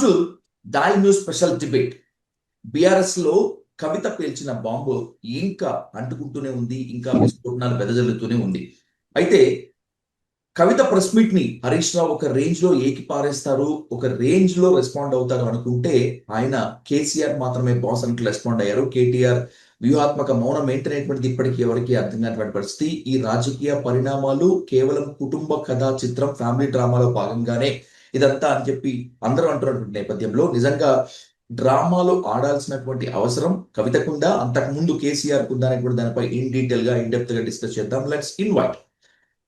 To Doyle news special debate. BRS లో కవిత పేల్చిన bomb ఇంకా అంటుకుంటూనే ఉంది, ఇంకా విస్ఫోటనాలు వెదజల్లుతూనే ఉంది. అయితే కవిత ప్రెస్ మీట్ ని హరీష్ రావు ఒక రేంజ్ లో ఏకి పారేస్తారు, ఒక రేంజ్ లో రెస్పాండ్ అవుతారు అనుకుంటే ఆయన కేసీఆర్ మాత్రమే బాస్ అంటూ రెస్పాండ్ అయ్యారు. కేటీఆర్ వ్యూహాత్మక మౌనం ఏంటనేటువంటిది ఇప్పటికీ ఎవరికి అర్థం కానటువంటి పరిస్థితి. ఈ రాజకీయ పరిణామాలు కేవలం కుటుంబ కథా చిత్రం, ఫ్యామిలీ డ్రామాలో భాగంగానే ఇదంతా అని చెప్పి అందరూ అంటున్నటువంటి నేపథ్యంలో నిజంగా డ్రామాలో ఆడాల్సినటువంటి అవసరం కవితకుందా, అంతకుముందు కేసీఆర్ కుందా అనేటువంటి దానిపై ఇన్ డీటెయిల్ గా ఇన్ డెప్త్ గా డిస్కస్ చేద్దాం. లెట్స్ ఇన్వైట్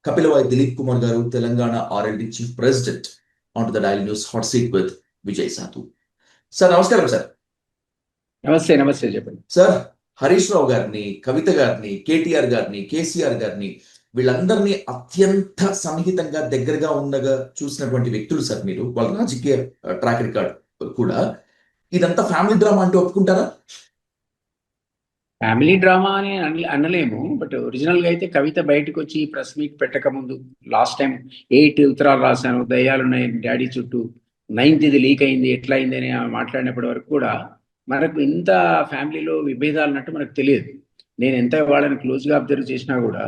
కపిలవాయి దిలీప్ కుమార్ గారు, Telangana RLD chief president, on to the dial news hot seat with Vijay సాధు. సార్ నమస్కారం. సార్ నమస్తే. నమస్తే, చెప్పండి సార్. హరీష్ రావు గారిని, కవిత గారిని, కేటీఆర్ గారిని, కేసీఆర్ గారిని, వీళ్ళందరినీ అత్యంత సన్నిహితంగా దగ్గరగా ఉండగా చూసినటువంటి వ్యక్తులు సార్ మీరు. వాళ్ళ రాజకీయ ట్రాక్ రికార్డ్ కూడా. ఇదంతా ఫ్యామిలీ డ్రామా అంటే ఒప్పుకుంటారా? ఫ్యామిలీ డ్రామా అని అనలేము, బట్ ఒరిజినల్ గా అయితే కవిత బయటకు వచ్చి ప్రెస్ మీట్ పెట్టక ముందు లాస్ట్ టైం 8 ఉత్తరాలు రాశాను, దయ్యాలున్నాయి డాడీ చుట్టూ, 9th లీక్ అయింది, ఎట్లా అయింది అని మాట్లాడినప్పటి వరకు కూడా మనకు ఇంత ఫ్యామిలీలో విభేదాలు ఉన్నట్టు మనకు తెలియదు. నేను ఎంత వాళ్ళని క్లోజ్గా అబ్జర్వ్ చేసినా కూడా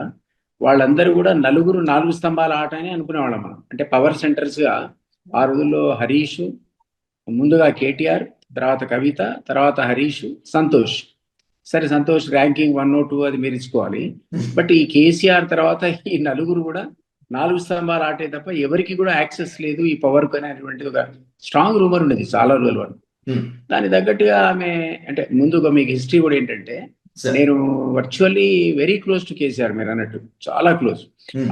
వాళ్ళందరూ కూడా నలుగురు 4 స్తంభాల ఆట అని అనుకునేవాళ్ళం మనం. అంటే పవర్ సెంటర్స్గా ఆ రోజుల్లో హరీష్, ముందుగా కేటీఆర్, తర్వాత కవిత, తర్వాత హరీష్, సంతోష్. సరే, సంతోష్ ర్యాంకింగ్ 1 or 2 అది మీరు ఇచ్చుకోవాలి. బట్ ఈ కేసీఆర్ తర్వాత ఈ నలుగురు కూడా 4 స్తంభాలు ఆటే తప్ప ఎవరికి కూడా యాక్సెస్ లేదు ఈ పవర్ అనేటువంటి ఒక స్ట్రాంగ్ రూమర్ ఉండేది చాలా రోజుల వరకు. దానికి తగ్గట్టుగా ఆమె, అంటే ముందుగా మీకు హిస్టరీ కూడా ఏంటంటే, నేను virtually very close to KCR, మీరు అన్నట్టు చాలా క్లోజ్.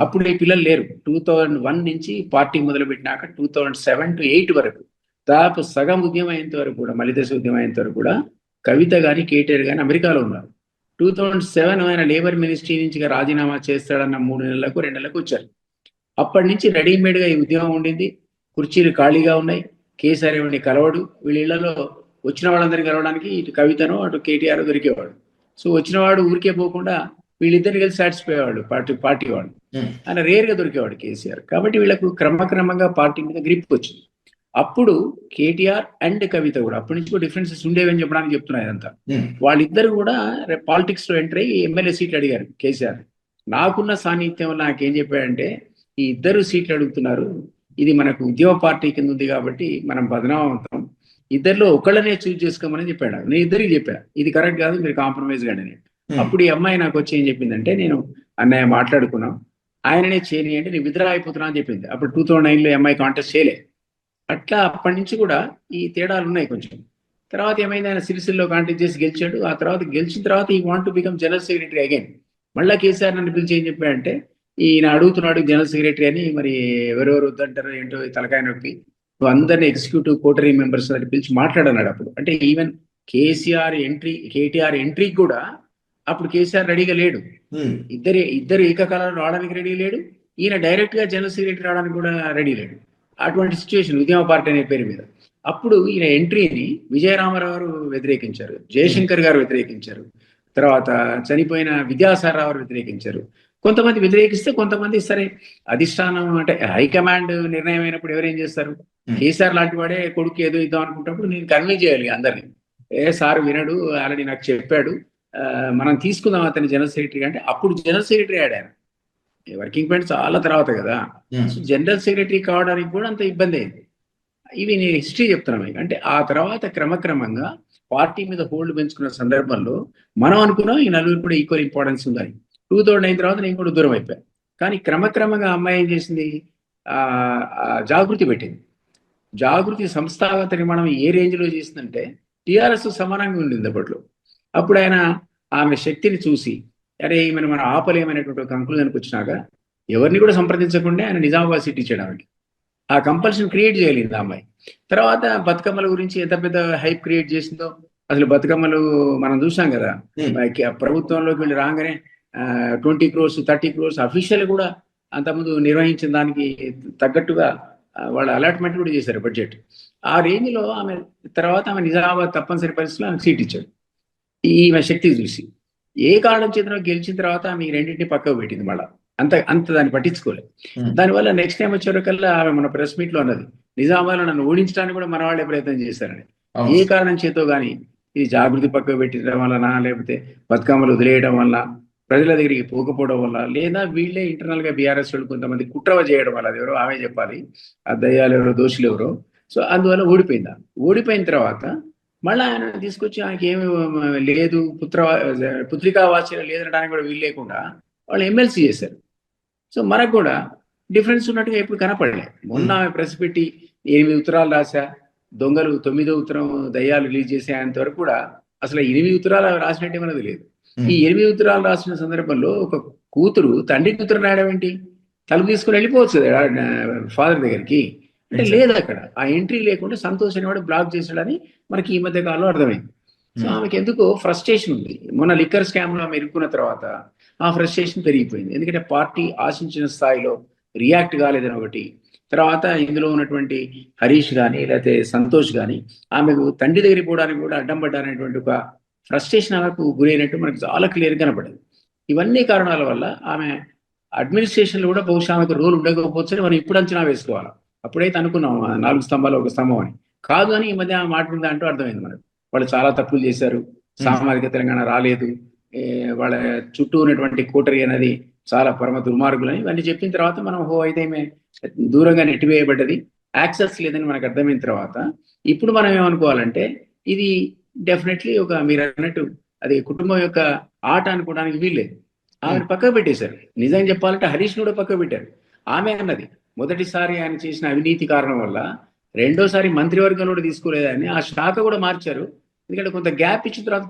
అప్పుడు ఈ పిల్లలు లేరు. 2001 నుంచి పార్టీ మొదలు పెట్టినాక 2007 to 8 వరకు, దాదాపు సగం ఉద్యమం అయ్యేంత వరకు కూడా, మలిదశ ఉద్యమం అయ్యేంత వరకు కూడా కవిత కానీ కేటీఆర్ కానీ అమెరికాలో ఉన్నారు. 2007 ఆయన లేబర్ మినిస్ట్రీ నుంచి రాజీనామా చేస్తాడన్న 3 నెలలకు 2 నెలలకు వచ్చారు. అప్పటి నుంచి రెడీమేడ్గా ఈ ఉద్యమం ఉండింది. కుర్చీలు ఖాళీగా ఉన్నాయి. కేసీఆర్ ఏమండి కలవడు. వీళ్ళ ఇళ్లలో వచ్చిన వాళ్ళందరినీ కలవడానికి ఇటు కవితను అటు కేటీఆర్ దొరికేవాడు. సో వచ్చినవాడు ఊరికే పోకుండా వీళ్ళిద్దరిని కలిసి సాటిస్ఫై అయ్యేవాడు పార్టీ వాడు. ఆయన రేర్గా దొరికేవాడు కేసీఆర్. కాబట్టి వీళ్ళకు క్రమక్రమంగా పార్టీ మీద గ్రిప్ వచ్చింది. అప్పుడు కేటీఆర్ అండ్ కవిత కూడా అప్పటి నుంచి కూడా డిఫరెన్సెస్ ఉండేవని చెప్పడానికి చెప్తున్నారు. ఇదంతా వాళ్ళిద్దరు కూడా పాలిటిక్స్ లో ఎంటర్ అయ్యి ఎమ్మెల్యే సీట్లు అడిగారు కేసీఆర్. నాకున్న సాన్నిహిత్యం వల్ల నాకేం చెప్పాడంటే, ఈ ఇద్దరు సీట్లు అడుగుతున్నారు, ఇది మనకు ఉద్యమ పార్టీ కింద ఉంది కాబట్టి మనం బదనామం అవుతాం, ఇద్దరిలో ఒకళ్ళనే చూజ్ చేసుకోమని చెప్పాడు. నేను ఇద్దరికి చెప్పాను, ఇది కరెక్ట్ కాదు, మీరు కాంప్రమైజ్ కానీ. అప్పుడు ఈ అమ్మాయి నాకు వచ్చి ఏం చెప్పిందంటే, నేను అన్నయ్య మాట్లాడుకున్నాం, ఆయననే చేయని అంటే నేను విత్డ్రా అయిపోతున్నా అని చెప్పింది. అప్పుడు 2009లో అమ్మాయి కాంటెస్ట్ చేయలే. అట్లా అప్పటి నుంచి కూడా ఈ తేడాలు ఉన్నాయి కొంచెం. తర్వాత ఏమైంది, ఆయన సిరిసిల్లో కాంటెస్ట్ చేసి గెలిచాడు. ఆ తర్వాత గెలిచిన తర్వాత ఈ want to become general secretary again. మళ్ళీ కేసీఆర్ నన్ను పిలిచి ఏం చెప్పాడంటే, ఈయన అడుగుతున్నాడు జనరల్ సెక్రటరీ అని, మరి ఎవరెవరు వద్దంటారో ఏంటో తలకాయ నొప్పి, నువ్వు అందరినీ ఎగ్జిక్యూటివ్ కోటరీ మెంబర్స్ అని పిలిచి మాట్లాడన్నాడు. అప్పుడు అంటే ఈవెన్ కేటీఆర్ ఎంట్రీకి కూడా అప్పుడు కేసీఆర్ రెడీగా లేడు. ఇద్దరు ఏకకాలంలో రావడానికి రెడీ లేడు. ఈయన డైరెక్ట్ గా జనరల్ సెక్రటరీ రావడానికి కూడా రెడీ లేడు. అటువంటి సిచ్యువేషన్ ఉద్యమ పార్టీ అనే పేరు మీద. అప్పుడు ఈయన ఎంట్రీని విజయరామారావు గారు వ్యతిరేకించారు, జయశంకర్ గారు వ్యతిరేకించారు, తర్వాత చనిపోయిన విద్యాసాగర్ రావు వ్యతిరేకించారు. కొంతమంది వ్యతిరేకిస్తే కొంతమంది సరే అధిష్టానం అంటే హైకమాండ్ నిర్ణయం అయినప్పుడు ఎవరేం చేస్తారు, కేసీఆర్ లాంటి వాడే కొడుకు ఏదో ఇద్దాం అనుకుంటున్నప్పుడు నేను కన్విన్స్ చేయాలి అందరినీ. సార్ వినడు, ఆల్రెడీ నాకు చెప్పాడు, మనం తీసుకుందాం అతని జనరల్ సెక్రటరీ అంటే అప్పుడు జనరల్ సెక్రటరీ ఆడారు. వర్కింగ్ పాయింట్ చాలా తర్వాత కదా. సో జనరల్ సెక్రటరీ కావడానికి కూడా అంత ఇబ్బంది అయింది. ఇవి నేను హిస్టరీ చెప్తున్నాను. అంటే ఆ తర్వాత క్రమక్రమంగా పార్టీ మీద హోల్డ్ పెంచుకున్న సందర్భంలో మనం అనుకున్నాం ఈ నలుగురు కూడా ఈక్వల్ ఇంపార్టెన్స్ ఉందని. 2009 తర్వాత నేను కూడా దూరం అయిపోయాను. కానీ క్రమక్రమంగా అమ్మాయి ఏం చేసింది, జాగృతి పెట్టింది. జాగృతి సంస్థాగత నిర్మాణం ఏ రేంజ్లో చేసిందంటే టీఆర్ఎస్ సమానంగా ఉండింది అప్పట్లో. అప్పుడు ఆయన ఆమె శక్తిని చూసి, అరే ఈమెను మనం ఆపలేమనేటువంటి ఒక కంక్లూజన్కి వచ్చినాక ఎవరిని కూడా సంప్రదించకుండా ఆయన నిజామాబాద్ సిటీ చేయడానికి ఆ కంపల్షన్ క్రియేట్ చేయలేదు ఆ అమ్మాయి. తర్వాత బతుకమ్మల గురించి ఎంత పెద్ద హైప్ క్రియేట్ చేసిందో అసలు. బతుకమ్మలు మనం చూసాం కదా, ప్రభుత్వంలోకి వెళ్ళి రాగానే 20 crores 30 crores అఫీషియల్ కూడా అంతకుముందు నిర్వహించిన దానికి తగ్గట్టుగా వాళ్ళ అలాట్మెంట్ కూడా చేశారు బడ్జెట్. ఆ రేంజ్లో ఆమె తర్వాత ఆమె నిజామాబాద్ తప్పనిసరి పరిస్థితుల్లో ఆమెకు సీట్ ఇచ్చాడు. ఈమె శక్తి చూసి ఏ కారణం చేతనో గెలిచిన తర్వాత ఆమె రెండింటిని పక్కకు పెట్టింది. మళ్ళీ అంత దాన్ని పట్టించుకోలేదు. దానివల్ల నెక్స్ట్ టైం వచ్చేవరకల్లా ఆమె మన ప్రెస్ మీట్ లో అన్నది, నిజామాబాద్లో నన్ను ఓడించడానికి కూడా మన వాళ్ళే ప్రయత్నం చేశారని. ఏ కారణం చేతో గానీ ఇది జాగృతి పక్కకు పెట్టడం వలన, లేకపోతే బతుకమ్మలు వదిలేయడం వల్ల, ప్రజల దగ్గరికి పోకపోవడం వల్ల, లేదా వీళ్ళే ఇంటర్నల్ గా బీఆర్ఎస్ వాళ్ళు కొంతమంది కుట్రవ చేయడం వల్ల, అది ఎవరో ఆమె చెప్పాలి, ఆ దయ్యాలు ఎవరో దోషులు ఎవరో. సో అందువల్ల ఓడిపోయింది. ఓడిపోయిన తర్వాత మళ్ళీ ఆయన తీసుకొచ్చి ఆయనకి ఏమి లేదు, పుత్రికా వాచ్యం లేదనడానికి కూడా వీలు లేకుండా వాళ్ళు ఎమ్మెల్సీ చేశారు. సో మనకు కూడా డిఫరెన్స్ ఉన్నట్టుగా ఎప్పుడు కనపడలే. మొన్న ఆమె ప్రెస్ పెట్టి 8 ఉత్తరాలు రాశా, దొంగలు 9వ ఉత్తరం దయ్యాలు రిలీజ్ చేసేంత వరకు కూడా అసలు 8 ఉత్తరాలు రాసినట్టు ఏమన్నది లేదు. ఈ 8 ఉత్తరాలు రాసిన సందర్భంలో ఒక కూతురు తండ్రికి ఉత్తరం రాయడం ఏంటి? తలుపు తీసుకుని వెళ్ళిపోవచ్చు ఫాదర్ దగ్గరికి అంటే లేదు. అక్కడ ఆ ఎంట్రీ లేకుండా సంతోష్ అనేవాడు బ్లాక్ చేశాడని మనకి ఈ మధ్య కాలంలో అర్థమైంది. సో ఆమెకి ఎందుకో ఫ్రస్ట్రేషన్ ఉంది. మొన్న లిక్కర్ స్కామ్ లో ఆమె ఇరుక్కున్న తర్వాత ఆ ఫ్రస్ట్రేషన్ పెరిగిపోయింది. ఎందుకంటే పార్టీ ఆశించిన స్థాయిలో రియాక్ట్ కాలేదని ఒకటి, తర్వాత ఇందులో ఉన్నటువంటి హరీష్ కానీ లేకపోతే సంతోష్ కానీ ఆమెకు తండ్రి దగ్గరికి పోవడానికి కూడా అడ్డం పడ్డారనేటువంటి ఒక ఫ్రస్ట్రేషన్ ఆమెకు గురైనట్టు మనకు చాలా క్లియర్ కనపడింది. ఇవన్నీ కారణాల వల్ల ఆమె అడ్మినిస్ట్రేషన్ లో కూడా బహుశా ఆమెకు రోల్ ఉండకపోవచ్చని మనం ఇప్పుడు అంచనా వేసుకోవాలి. అప్పుడైతే అనుకున్నాం 4 స్తంభాలు ఒక స్తంభం అని. కాదు అని ఈ మధ్య ఆమె మాట్లాడింది అంటూ అర్థమైంది మనకు. వాళ్ళు చాలా తప్పులు చేశారు, సామాజిక తెలంగాణ రాలేదు, వాళ్ళ చుట్టూ ఉన్నటువంటి కోటరీ అనేది చాలా పరమ దుర్మార్గులని ఇవన్నీ చెప్పిన తర్వాత మనం అయితే దూరంగా నెట్టివేయబడ్డది, యాక్సెస్ లేదని మనకు అర్థమైన తర్వాత ఇప్పుడు మనం ఏమనుకోవాలంటే ఇది డెఫినెట్లీ ఒక మీరు అన్నట్టు అది కుటుంబం యొక్క ఆట అనుకోవడానికి వీల్లేదు. ఆమెను పక్కకు పెట్టేశారు. నిజంగా చెప్పాలంటే హరీష్ కూడా పక్కకు పెట్టారు. ఆమె అన్నది మొదటిసారి ఆయన చేసిన అవినీతి కారణం వల్ల రెండోసారి మంత్రివర్గంలో కూడా తీసుకోలేదని ఆ శాఖ కూడా మార్చారు. ఎందుకంటే కొంత గ్యాప్ ఇచ్చిన తర్వాత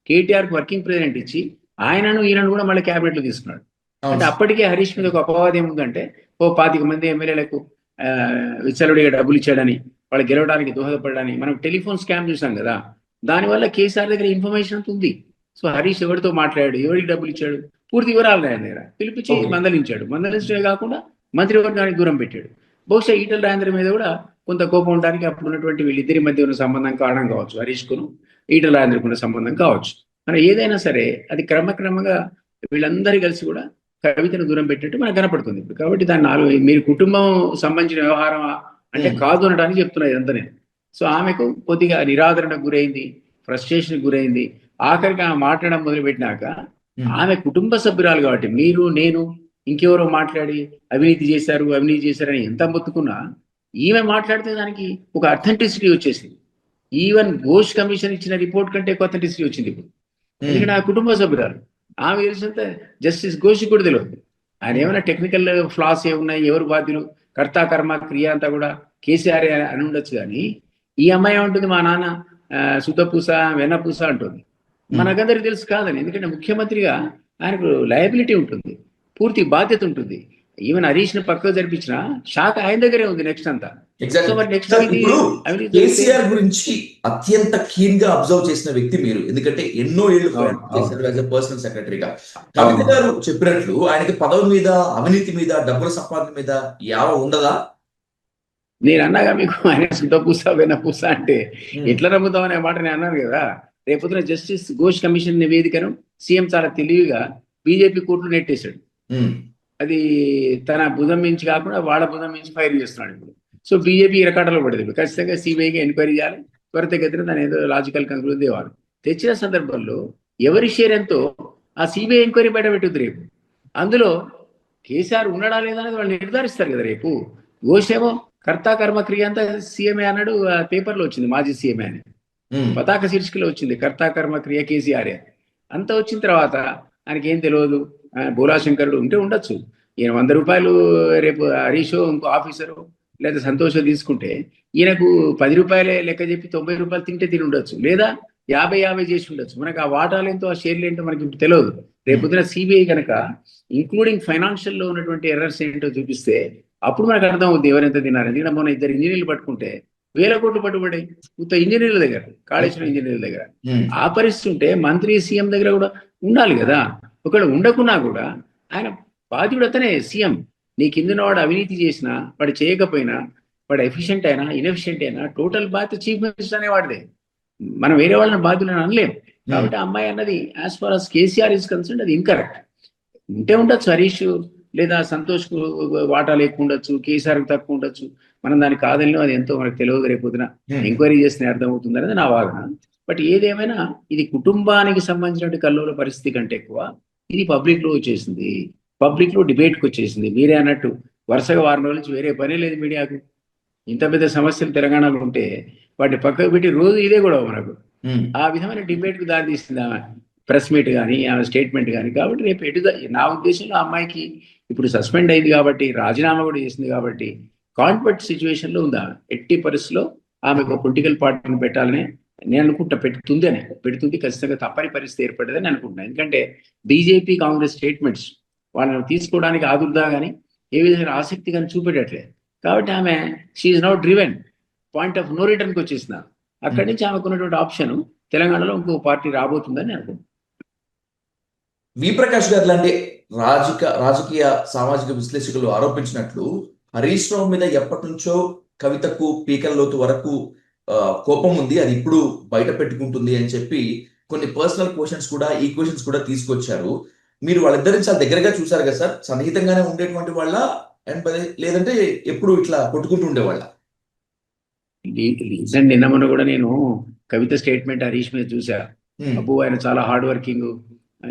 కేటీఆర్ వర్కింగ్ ప్రెసిడెంట్ ఇచ్చి ఆయనను ఈయనను కూడా మళ్ళీ క్యాబినెట్ లో తీసుకున్నాడు. అంటే అప్పటికే హరీష్ మీద ఒక అపవాదం ఏముందంటే 25 మంది ఎమ్మెల్యేలకు విచ్చలవిడిగా డబ్బులు ఇచ్చాడని, వాళ్ళు గెలవడానికి దోహదపడని. మనం టెలిఫోన్ స్కామ్ చూసాం కదా, దానివల్ల కేసీఆర్ దగ్గర ఇన్ఫర్మేషన్ అంత ఉంది. సో హరీష్ ఎవరితో మాట్లాడాడు, ఎవరికి డబ్బులు ఇచ్చాడు, పూర్తి వివరాలు ఆయన దగ్గర పిలిపించి మందలించాడు. మందలించడమే కాకుండా మంత్రివర్గానికి దూరం పెట్టాడు. బహుశా ఈటల రాజేంద్ర మీద కూడా కొంత కోపం ఉండడానికి అప్పుడు ఉన్నటువంటి వీళ్ళిద్దరి మధ్య ఉన్న సంబంధం కారణం కావచ్చు, హరీష్ కును ఈటల రాజేంద్రకు ఉన్న సంబంధం కావచ్చు. మనం ఏదైనా సరే అది క్రమక్రమంగా వీళ్ళందరూ కలిసి కూడా కవితను దూరం పెట్టినట్టు మనకు కనపడుతుంది ఇప్పుడు. కాబట్టి దాన్ని మీరు కుటుంబం సంబంధించిన వ్యవహారం అంటే కాదు అనడానికి చెప్తున్నా ఇదంతా నేను. సో ఆమెకు కొద్దిగా నిరాదరణకు గురైంది, ఫ్రస్ట్రేషన్ గురైంది. ఆఖరికి ఆమె మాట్లాడడం మొదలుపెట్టినాక ఆమె కుటుంబ సభ్యురాలు కాబట్టి మీరు నేను ఇంకెవరో మాట్లాడి అవినీతి చేశారని ఎంత మొత్తుకున్నా ఈమె మాట్లాడితే దానికి ఒక అథెంటిసిటీ వచ్చేసింది. ఈవెన్ ఘోష్ కమిషన్ ఇచ్చిన రిపోర్ట్ కంటే ఎక్కువ అథెంటిసిటీ వచ్చింది ఇప్పుడు. ఎందుకంటే ఆ కుటుంబ సభ్యురాలు ఆమె తెలిసినంత జస్టిస్ ఘోష్ కూడా తెలియదు. ఆయన ఏమైనా టెక్నికల్ ఫ్లాస్ ఏమున్నాయి, ఎవరు బాధ్యులు, కర్త కర్మ క్రియ అంతా కూడా కేసీఆర్ అని ఉండొచ్చు. కానీ ఈ అమ్మాయి ఉంటుంది మా నాన్న శుద్ధపూస వెన్నపూస అంటుంది. మనకందరికి తెలుసు కాదని. ఎందుకంటే ముఖ్యమంత్రిగా ఆయనకు లయబిలిటీ ఉంటుంది, పూర్తి బాధ్యత ఉంటుంది. ఈవెన్ హరీష్ ను పక్కకు జరిపించిన శాఖ ఆయన దగ్గరే ఉంది నెక్స్ట్ అంతా. కేసీఆర్ గురించి అత్యంత కీన్ గా అబ్జర్వ్ చేసిన వ్యక్తి మీరు, ఎందుకంటే ఎన్నో ఏళ్ళు చేశారు యాజ్ ఎ పర్సనల్ సెక్రటరీగా. కవిత గారు చెప్పినట్లు ఆయనకి పదవి మీద, అవినీతి మీద, డబ్బుల సంపాదన మీద యావ ఉండదా? నేను అన్నాగా మీకు, ఆయన శుద్ధపూస వెన్నపూస అంటే ఎట్లా నమ్ముతాం అనే మాట నేను అన్నాను కదా. రేపొద్దున జస్టిస్ ఘోష్ కమిషన్ నివేదికను సీఎం చాలా తెలివిగా బీజేపీ కోర్టులో నెట్టేశాడు. అది తన భుజం మించి కాకుండా వాళ్ళ భుజం మించి ఫైర్ చేస్తున్నాడు ఇప్పుడు. సో బీజేపీ ఇరకాటలో పడేది. ఖచ్చితంగా సిబిఐకి ఎంక్వైరీ చేయాలి, త్వరితగతిన దాని ఏదో లాజికల్ కంక్లూజన్ తేవాలి. తెచ్చిన సందర్భంలో ఎవరి షేర్ ఎంతో ఆ సిబిఐ ఎంక్వైరీ బయట పెట్టుద్ది రేపు. అందులో కేసీఆర్ ఉన్నాడా లేదా అనేది వాళ్ళు నిర్ధారిస్తారు కదా రేపు. ఘోష్ ఏమో కర్త కర్మ క్రియ అంతా సీఎంఏ అన్నాడు, పేపర్లో వచ్చింది మాజీ సీఎంఏ అని, పతాక శీర్షికలో వచ్చింది కర్త కర్మ క్రియ కేసీఆర్ అంతా. వచ్చిన తర్వాత ఆయనకి ఏం తెలియదు, బోలాశంకరుడు ఉంటే ఉండొచ్చు. ఈయన 100 రూపాయలు రేపు హరీషో ఇంకో ఆఫీసరు లేదా సంతోషం తీసుకుంటే ఈయనకు 10 రూపాయలే లెక్క చెప్పి 90 రూపాయలు తిని ఉండొచ్చు, లేదా 50-50 చేసి ఉండొచ్చు. మనకు ఆ వాటాలు ఏంటో ఆ షేర్లు ఏంటో మనకి ఇప్పుడు తెలియదు. రేపొద్దున సిబిఐ కనుక ఇంక్లూడింగ్ ఫైనాన్షియల్ లో ఉన్నటువంటి ఎర్రర్స్ ఏంటో చూపిస్తే అప్పుడు మనకు అర్థం అవుతుంది ఎవరెంత తిన్నారు. ఎందుకంటే మొన్న 2 ఇంజనీర్లు పట్టుకుంటే 1000 కోట్లు పట్టుబడ్డాయి ఇంజనీర్ల దగ్గర, కాళేశ్వరం ఇంజనీర్ల దగ్గర. ఆ పరిస్థితి ఉంటే మంత్రి సీఎం దగ్గర కూడా ఉండాలి కదా. ఒకవేళ ఉండకున్నా కూడా ఆయన బాధ్యుడు అతనే సీఎం. నీ కింద వాడు అవినీతి చేసినా, వాడు చేయకపోయినా, వాడు ఎఫిషియెంట్ అయినా ఇన్ఎఫిషియెంట్ అయినా టోటల్ బాధ్యత చీఫ్ మినిస్టర్ అనే వాడిదే. మనం వేరే వాళ్ళని బాధ్యులను అనలేం. కాబట్టి అమ్మాయి అన్నది as far as KCR is concern అది ఇన్కరెక్ట్. ఉంటే ఉండొచ్చు హరీష్ లేదా సంతోష్ కు వాటాలు ఎక్కువ ఉండొచ్చు, కేసీఆర్ కు తక్కువ ఉండొచ్చు. మనం దానికి కాదని అది ఎంతో మనకు తెలియదు, రేపొద్దున ఎంక్వైరీ చేస్తే అర్థమవుతుంది అనేది నా వాదన. బట్ ఏదేమైనా ఇది కుటుంబానికి సంబంధించిన కల్లోల పరిస్థితి కంటే ఎక్కువ ఇది పబ్లిక్ లో వచ్చేసింది, పబ్లిక్ లో డిబేట్కి వచ్చేసింది. మీరే అన్నట్టు వరుసగా వారం రోజుల నుంచి వేరే పనే లేదు మీడియాకు. ఇంత పెద్ద సమస్యలు తెలంగాణలో ఉంటే వాటిని పక్కకు పెట్టి రోజు ఇదే కూడా మనకు ఆ విధమైన డిబేట్ కు దారి తీస్తుంది ఆమె ప్రెస్ మీట్ కానీ ఆమె స్టేట్మెంట్ కానీ. కాబట్టి రేపు నా ఉద్దేశంలో అమ్మాయికి ఇప్పుడు సస్పెండ్ అయింది కాబట్టి, రాజీనామా కూడా చేసింది కాబట్టి కాన్ఫ్లిక్ట్ సిచ్యువేషన్ లో ఉందా, ఎట్టి పరిస్థితిలో ఆమెకు పొలిటికల్ పార్టీని పెట్టాలని నేను అనుకుంటా, పెడుతుంది ఖచ్చితంగా, తప్పని పరిస్థితి ఏర్పడదని అనుకుంటున్నాను. ఎందుకంటే బీజేపీ కాంగ్రెస్ స్టేట్మెంట్స్ వాళ్ళని తీసుకోవడానికి ఆదుర్దా కానీ ఏ విధంగా ఆసక్తి కానీ చూపెట్టట్లేదు. కాబట్టి ఆమె she now driven point of no రిటర్న్కి వచ్చేసిన. అక్కడి నుంచి ఆమెకు ఉన్నటువంటి ఆప్షన్ తెలంగాణలో ఇంకో పార్టీ రాబోతుందని అనుకుంటున్నాను. వి ప్రకాష్ గారు లాంటి రాజకీయ సామాజిక విశ్లేషకులు ఆరోపించినట్లు హరీష్ రావు మీద ఎప్పటి నుంచో కవితకు పీకల లోతు వరకు కోపం ఉంది, అది ఇప్పుడు బయట పెట్టుకుంటుంది అని చెప్పి కొన్ని పర్సనల్ క్వశ్చన్స్ కూడా ఈక్వేషన్స్ కూడా తీసుకొచ్చారు. మీరు వాళ్ళిద్దరిని చాలా దగ్గరగా చూసారు కదా సార్, సన్నిహితంగానే ఉండేటువంటి వాళ్ళ అండ్ లేదంటే ఎప్పుడు ఇట్లా కొట్టుకుంటూ ఉండేవాళ్ళ? నిన్న మొన్న కూడా నేను కవిత స్టేట్మెంట్ హరీష్ మీద చూసా. అబ్బు ఆయన చాలా హార్డ్ వర్కింగ్,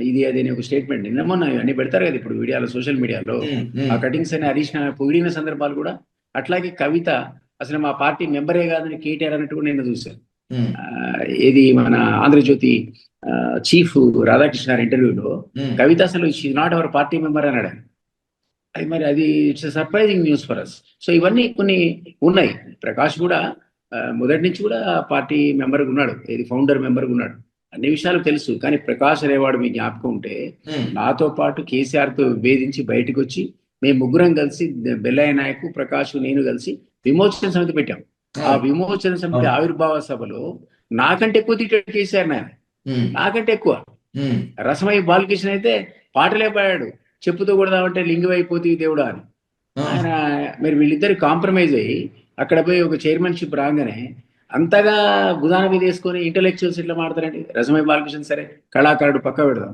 ఇది అది అని ఒక స్టేట్మెంట్ నిన్న మొన్న అన్ని పెడతారు కదా ఇప్పుడు మీడియాలో, సోషల్ మీడియాలో ఆ కటింగ్స్ అని హరీష్ పొగిడిన సందర్భాలు కూడా. అట్లాగే కవిత అసలు మా పార్టీ మెంబరే కాదని కేటీఆర్ అన్నట్టు కూడా నిన్న చూశాను. ఇది మన ఆంధ్రజ్యోతి చీఫ్ రాధాకృష్ణ గారి ఇంటర్వ్యూలో కవిత అసలు she's not our party member అన్నాడు. అది మరి అది it's surprising news for us. So ఇవన్నీ కొన్ని ఉన్నాయి. ప్రకాష్ కూడా మొదటి నుంచి కూడా పార్టీ మెంబర్గా ఉన్నాడు, ఇది ఫౌండర్ మెంబర్గా ఉన్నాడు, అన్ని విషయాలు తెలుసు. కానీ ప్రకాష్ అనేవాడు మీ జ్ఞాపకం ఉంటే నాతో పాటు కేసీఆర్తో విభేదించి బయటకు వచ్చి మేము ముగ్గురం కలిసి బెల్లయ్య నాయకు, ప్రకాష్, నేను కలిసి విమోచన సమితి పెట్టాం. ఆ విమోచన సమితి ఆవిర్భావ సభలో నాకంటే ఎక్కువ తిట్టాడు కేసీఆర్ నాయన, నాకంటే ఎక్కువ. రసమయ్య బాలకృష్ణ అయితే పాటలే పాడాడు, చెప్పుతో కొడదామంటే లింగమైపోతే దేవుడా అని. ఆయన మరి వీళ్ళిద్దరు కాంప్రమైజ్ అయ్యి అక్కడ పోయి ఒక చైర్మన్షిప్ రాగానే అంతగా భుజాన మీద వేసుకొని ఇంటలెక్చువల్స్ ఇట్లా మాడతారండి. రసమయ్య బాలకృష్ణ సరే కళాకారుడు పక్క పెడదాం,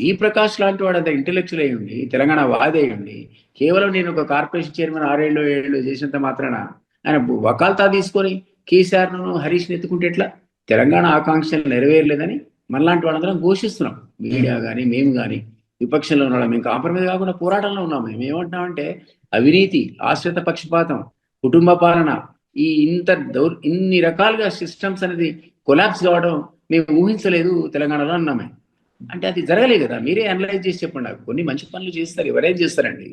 ఈ ప్రకాష్ లాంటి వాడు అంత ఇంటలెక్చువల్ అయి ఉండి తెలంగాణ వాది అయి ఉండి కేవలం నేను ఒక కార్పొరేషన్ చైర్మన్ 6 ఏళ్ళు చేసినంత మాత్రాన ఆయన వకాల్తా తీసుకొని కేసీఆర్ను హరీష్ని ఎత్తుకుంటే ఎట్లా? తెలంగాణ ఆకాంక్షలు నెరవేరలేదని మనలాంటి వాళ్ళందరం ఘోషిస్తున్నాం. మీడియా కానీ మేము కానీ విపక్షంలో ఉన్నాం, మేము కాంప్రమైజ్ కాకుండా పోరాటంలో ఉన్నాం. మేము ఏమంటున్నామంటే అవినీతి, ఆశ్రిత పక్షపాతం, కుటుంబ పాలన, ఈ ఇన్ని రకాలుగా సిస్టమ్స్ అనేది కొలాప్స్ కావడం మేము ఊహించలేదు తెలంగాణలో అన్నామే. అంటే అది జరగలేదు కదా, మీరే అనలైజ్ చేసి చెప్పండి నాకు. కొన్ని మంచి పనులు చేస్తారు, ఎవరైనా చేస్తారండి.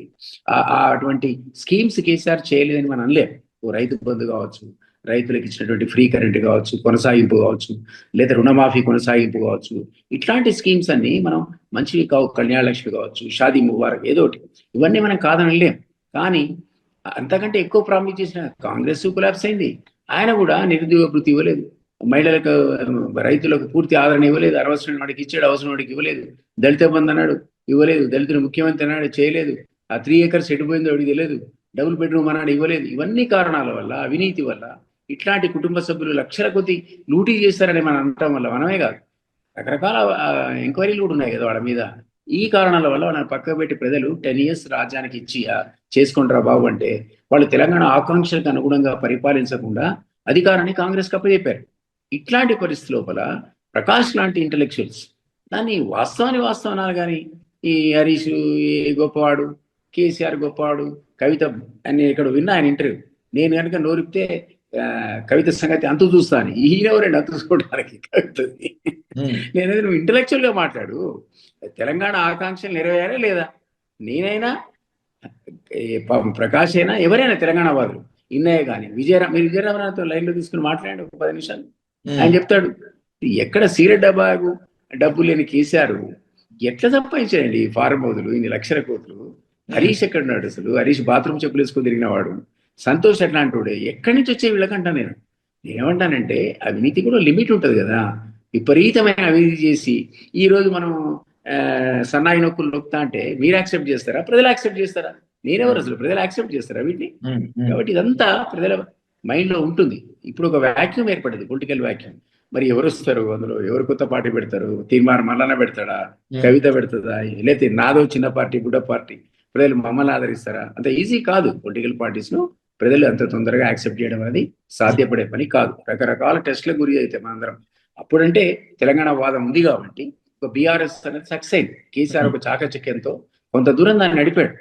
అటువంటి స్కీమ్స్ కేసీఆర్ చేయలేదని మనం అనలేం. రైతు బంధు కావచ్చు, రైతులకు ఇచ్చినటువంటి ఫ్రీ కరెంట్ కావచ్చు, కొనసాగింపు కావచ్చు, లేదా రుణమాఫీ కొనసాగింపు కావచ్చు, ఇట్లాంటి స్కీమ్స్ అన్ని మనం మంచివి కావు. కళ్యాణ లక్ష్మి కావచ్చు, షాదీ ముబారక్, ఏదో ఒకటి, ఇవన్నీ మనం కాదనలేం. కానీ అంతకంటే ఎక్కువ ప్రామిస్ చేసిన కాంగ్రెస్ కొలాప్స్ అయింది. ఆయన కూడా నిరుద్యోగ భృతి ఇవ్వలేదు, మహిళలకు రైతులకు పూర్తి ఆదరణ ఇవ్వలేదు, అవసరం వాడికి ఇచ్చాడు, అవసరం వాడికి ఇవ్వలేదు. దళిత బంధు అన్నాడు, ఇవ్వలేదు. దళితులు ముఖ్యమంత్రి అన్నాడు, చేయలేదు. ఆ 3 acres ఎడిపోయిందో వాడికి తెలియదు. డబుల్ బెడ్రూమ్ అన్నాడు, ఇవ్వలేదు. ఇవన్నీ కారణాల వల్ల, అవినీతి వల్ల ఇట్లాంటి కుటుంబ సభ్యులు లక్షల కొద్ది లూటీ చేస్తారని మనం అనటం వల్ల, మనమే కాదు రకరకాల ఎంక్వైరీలు కూడా ఉన్నాయి కదా వాళ్ళ మీద. ఈ కారణాల వల్ల వాళ్ళని పక్కకు పెట్టి ప్రజలు 10 years రాజ్యానికి ఇచ్చి చేసుకుంటారా బాబు అంటే వాళ్ళు తెలంగాణ ఆకాంక్షలకు అనుగుణంగా పరిపాలించకుండా అధికారాన్ని కాంగ్రెస్ అప్పచెప్పారు. ఇట్లాంటి పరిస్థితి లోపల ప్రకాష్ లాంటి ఇంటలెక్చువల్స్ దాన్ని వాస్తవం అనాలి. కానీ ఈ హరీష్ గొప్పవాడు, కేసీఆర్ గొప్పవాడు, కవిత అని ఇక్కడ విన్నా ఆయన ఇంటర్వ్యూ. నేను కనుక నోరిపితే కవిత సంగతి అంతు చూస్తాను, ఈయనెవరండి అంతు చూడడానికి కవితది. నేనైతే నువ్వు ఇంటలెక్చువల్ గా మాట్లాడు, తెలంగాణ ఆకాంక్షలు నెరవేరా లేదా? నేనైనా ప్రకాష్ అయినా ఎవరైనా తెలంగాణ వాదులు ఇన్నయ్య కానీ మీరు విజయరామనాథ్తో లైన్ లో తీసుకుని మాట్లాడండి ఒక 10 నిమిషాలు. ఆయన చెప్తాడు ఎక్కడ సీరెట్ డబ్బు లేని కేసీఆర్ ఎట్లా సంపాదించాడండి ఫారం హౌజులు, ఇన్ని లక్షల కోట్లు. హరీష్ ఎక్కడున్నాడు అసలు? హరీష్ బాత్రూమ్ చెప్పులు వేసుకొని తిరిగిన వాడు. సంతోష్ అట్లాంటి వాడు. ఎక్కడి నుంచి వచ్చే వీళ్ళకంటా నేనేమంటానంటే అవినీతి కూడా లిమిట్ ఉంటుంది కదా. విపరీతమైన అవినీతి చేసి ఈరోజు మనం సన్నాయి నొక్కులు నొక్కుతా అంటే మీరు యాక్సెప్ట్ చేస్తారా? ప్రజలు యాక్సెప్ట్ చేస్తారా? నేనెవరు అసలు? ప్రజలు యాక్సెప్ట్ చేస్తారా వీటిని? కాబట్టి ఇదంతా ప్రజల మైండ్ లో ఉంటుంది. ఇప్పుడు ఒక వ్యాక్యూమ్ ఏర్పడింది, పొలిటికల్ వ్యాక్యూమ్. మరి ఎవరు వస్తారు అందులో? ఎవరు కొత్త పార్టీ పెడతారు? తీర్మానం మల్లన్న పెడతాడా? ఉమ్, కవిత పెడుతుందా? లేకపోతే నాదో చిన్న పార్టీ బుడ్డ పార్టీ ప్రజలు మమ్మల్ని ఆదరిస్తారా? అంత ఈజీ కాదు. పొలిటికల్ పార్టీస్ ను ప్రజలు అంత తొందరగా యాక్సెప్ట్ చేయడం అనేది సాధ్యపడే పని కాదు. రకరకాల టెస్ట్లకు గురి అయితే మనందరం. అప్పుడంటే తెలంగాణ వాదం ఉంది కాబట్టి ఒక బీఆర్ఎస్ అనేది సక్సెస్ అయింది. కేసీఆర్ ఒక చాకచక్యంతో కొంత దూరం దాన్ని నడిపాడు.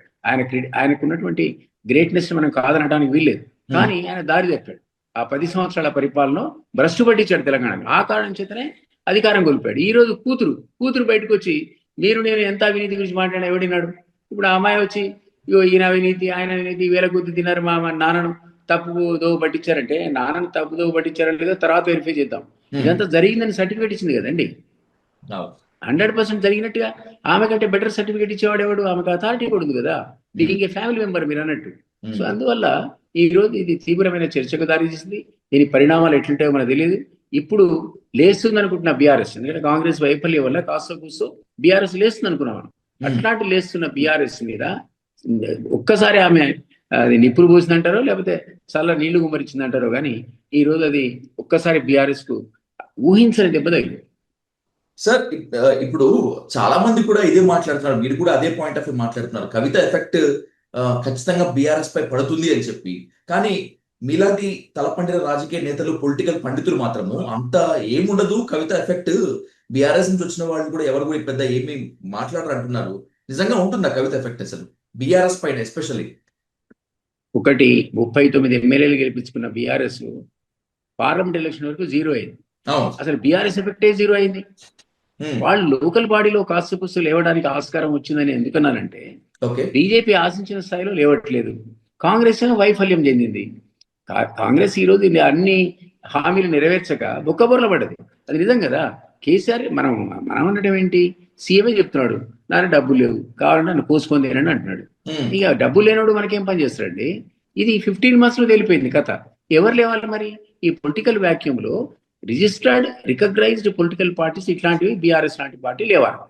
ఆయనకు ఉన్నటువంటి గ్రేట్నెస్ మనం కాదనడానికి వీల్లేదు. కానీ ఆయన దారి తప్పాడు. ఆ 10 సంవత్సరాల పరిపాలన భ్రష్టు పట్టించాడు తెలంగాణను. ఆ కారణం చేతనే అధికారం కోల్పోయాడు. ఈ రోజు కూతురు బయటకు వచ్చి నేను ఎంత అవినీతి గురించి మాట్లాడినా ఎవడినాడు? ఇప్పుడు ఆ అమ్మాయి వచ్చి ఇగో ఈయన అవినీతి ఆయన అవినీతి వేల కొద్ది తిన్నారు మా నాన్నను తప్పుదో పట్టించారంటే, నాన్నను తప్పుదో పట్టించారని లేదో తర్వాత వెరిఫై చేద్దాం. ఇదంతా జరిగిందని సర్టిఫికేట్ ఇచ్చింది కదండి. 100% జరిగినట్టుగా ఆమె కంటే బెటర్ సర్టిఫికేట్ ఇచ్చేవాడు ఎవడు? ఆమెకు అథారిటీ కూడా ఉంది కదా, బీయింగ్ ఏ ఫ్యామిలీ మెంబర్ మీరు అన్నట్టు. సో అందువల్ల ఈ రోజు ఇది తీవ్రమైన చర్చకు దారితీసింది. దీని పరిణామాలు ఎట్లుంటాయో మనకు తెలియదు. ఇప్పుడు లేస్తుంది అనుకుంటున్న బీఆర్ఎస్, ఎందుకంటే కాంగ్రెస్ వైఫల్యం వల్ల కాస్త కూస్తో బీఆర్ఎస్ లేస్తుంది అనుకున్నాం. అట్లాంటి లేస్తున్న బీఆర్ఎస్ మీద ఒక్కసారి ఆమె అది నిప్పులు పోసిందంటారో లేకపోతే చాలా నీళ్లు గుమ్మరించిందంటారో కానీ ఈ రోజు అది ఒక్కసారి బీఆర్ఎస్ కు ఊహించని దెబ్బ తగిలింది. సార్ ఇప్పుడు చాలా మంది కూడా ఇదే మాట్లాడుతున్నారు, మీరు కూడా అదే పాయింట్ ఆఫ్ వ్యూ మాట్లాడుతున్నారు. కవిత ఎఫెక్ట్ ఖచ్చితంగా బీఆర్ఎస్ పై పడుతుంది అని చెప్పి. కానీ మీలాంటి తలపండిన రాజకీయ నేతలు, పొలిటికల్ పండితులు మాత్రము అంత ఏముండదు కవిత ఎఫెక్ట్, బీఆర్ఎస్ నుంచి వచ్చిన వాళ్ళు కూడా ఎవరు కూడా పెద్ద ఏమి మాట్లాడరు అంటున్నారు. నిజంగా ఉంటుందా కవిత ఎఫెక్ట్ అసలు బీఆర్ఎస్ పైన ఎస్పెషల్లీ? 39 ఎమ్మెల్యేలు గెలిపించుకున్న బీఆర్ఎస్ పార్లమెంట్ ఎలక్షన్ వరకు జీరో అయింది. అసలు బీఆర్ఎస్ ఎఫెక్టే జీరో అయింది. వాళ్ళు లోకల్ బాడీలో కాస్త పుస్తలు లేవడానికి ఆస్కారం వచ్చిందని ఎందుకన్నానంటే, బీజేపీ ఆశించిన స్థాయిలో లేవట్లేదు, కాంగ్రెస్ ఏమో వైఫల్యం చెందింది. కాంగ్రెస్ ఈ రోజు అన్ని హామీలు నెరవేర్చక బొక్కబొర్ల పడ్డది. అది నిజం కదా. కేసీఆర్ మనం ఉండటం ఏంటి? సీఎంఏ చెప్తున్నాడు నాకు డబ్బులు లేవు, కావాలంటే నన్ను పోసుకొని తినండి అంటున్నాడు. ఇక డబ్బులు లేనోడు మనకేం పని చేస్తాడండి? ఇది 15 months లో తెలిపోయింది కథ. ఎవరు లేవాలి మరి? ఈ పొలిటికల్ వ్యాక్యూమ్ లో రిజిస్టర్డ్ రికగ్నైజ్డ్ పొలిటికల్ పార్టీస్ ఇట్లాంటివి బీఆర్ఎస్ లాంటి పార్టీ లేవాలి,